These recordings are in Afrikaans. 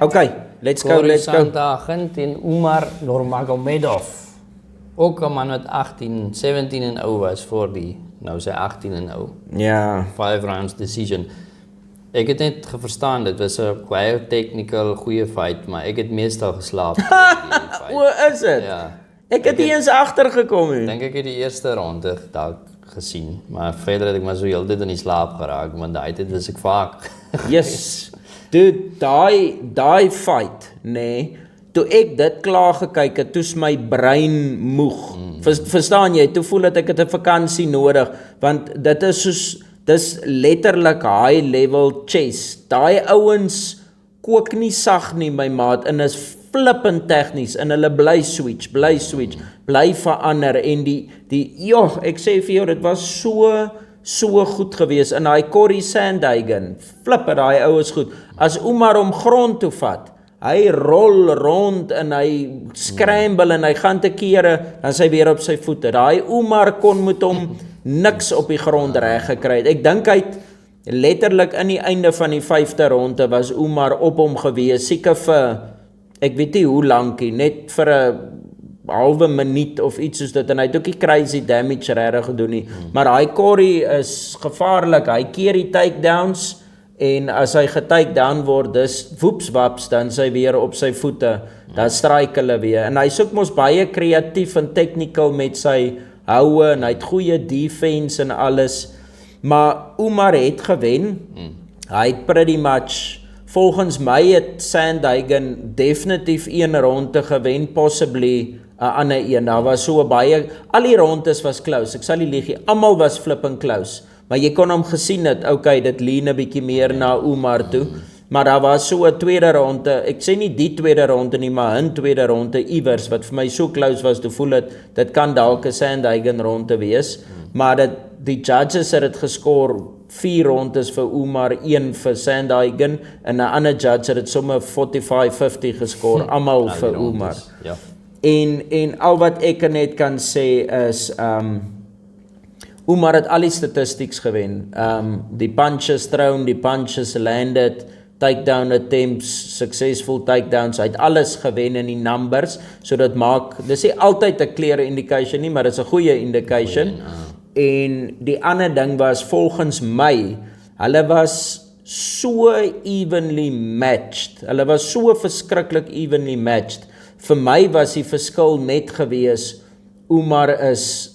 Okay, let's go. Santagin teen Umar Nurmagomedov. Ook 'n man wat 18, 17 en ou was voor die, nou sy 18 en ou. Ja. 5 rounds decision. Ek het net verstaan, dit was 'n baie technical, goeie fight, maar ek het meestal geslaap. Hoe is dit? Ja. Ek het nie eens agtergekom nie. Dink ek het die eerste ronde dalk gesien, maar verder het ek maar so heeltyd in die slaap geraak, want daai tyd was ek vaak. Yes. Dude, daai fight, nee. Toe ek dit klaar gekyk het, toe's my brein moeg. Verstaan jy? Toe voel dat ek het 'n vakansie nodig, want dit is soos dis letterlik high level chess. Daai ouens kook nie sag nie, my maat, en is flippend tegnies en hulle bly switch, bly verander en ek sê vir jou, dit was so goed gewees in daai Corey Sandhagen. Flipper, daai ou is goed. As Umar hom grond toe vat, hy rol rond en hy scramble en hy gaan te kere, dan is hy weer op sy voete. Daai Umar kon met hom niks op die grond reg gekry het. Ek dink hy het letterlik in die einde van die 5de ronde was Umar op hom gewees, seker vir, ek weet nie hoe lankie, net vir 'n halwe minuut of iets soos dit, en hy het ook nie crazy damage regtig gedoen nie, maar hy Corey is gevaarlik, hy keer die takedowns, en as hy getakedown word, dis woepswaps, dan is hy weer op sy voete, dan strike hulle weer, en hy is ook mos baie kreatief en technical met sy houe, en hy het goeie defense en alles, maar Umar het gewen, hy het pretty much, volgens my het Sandhagen definitief 1 ronde gewen, possibly 'n ander een, daar was so baie, al die rondes was close, ek sal nie lieg nie, almal was flipping close, maar jy kon hom gesien het, okay, dit lean 'n bietjie meer na Umar toe, maar daar was so 'n tweede ronde, ek sê nie die tweede ronde nie, maar 'n tweede ronde iewers, wat vir my so close was, toe voel het, dit kan dalk 'n Sandhagen ronde wees, maar die judges het dit geskor, 4 rondes vir Umar, 1 vir Sandhagen, en 'n ander judge het dit sommer 45-50 geskor, almal vir Umar. Ja. En al wat ek net kan sê is, Umar het al die statistics gewen, die punches thrown, die punches landed, takedown attempts, successful takedowns, hy het alles gewen in die numbers, so dit maak, dis nie altyd 'n clear indication nie, maar dit is 'n goeie indication, en die ander ding was, volgens my, hulle was so evenly matched, hulle was so verskriklik evenly matched, vir my was die verskil net gewees, Umar is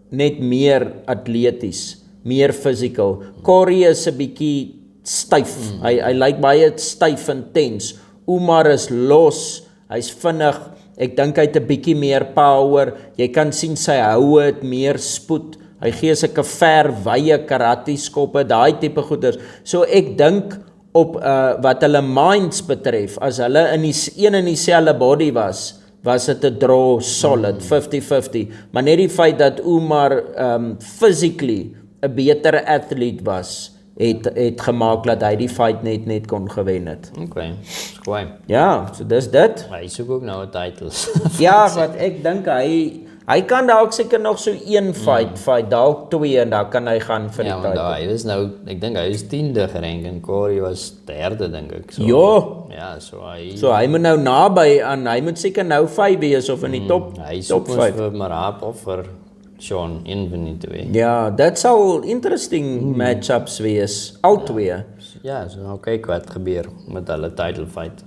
net meer atleties, meer physical, Corey is 'n bietjie styf, hy lyk baie styf en tens, Umar is los, hy's vinnig, ek dink hy het 'n bietjie meer power, jy kan sien sy houe het meer spoed, hy gee sulke wye karate skoppe, daai tipe goeders, so ek dink op wat hulle minds betref, as hulle in dieselfde body was dit 'n draw solid, 50-50, maar net die feit dat Umar physically 'n beter athlete was, het gemaak dat hy die fight net kon gewen het. Okay, skwaai. Ja, so dis dit. Hy soek ook nou 'n titles. Ja, wat ek dink hy kan dalk seker nog so 1 fight, dalk 2, en dan kan hy gaan vir die title. Ja, hy was nou, ek dink hy is 10de gerank, en Corey was 3de, dink ek. So, ja, so hy moet nou naby aan, hy moet seker nou 5 wees, of in die top 5. Hy soek ons vir Marab of vir Sean Inverness te wees. Ja, dit sal interesting matchups wees, al twee. Ja, so nou kyk wat gebeur met hulle title fight.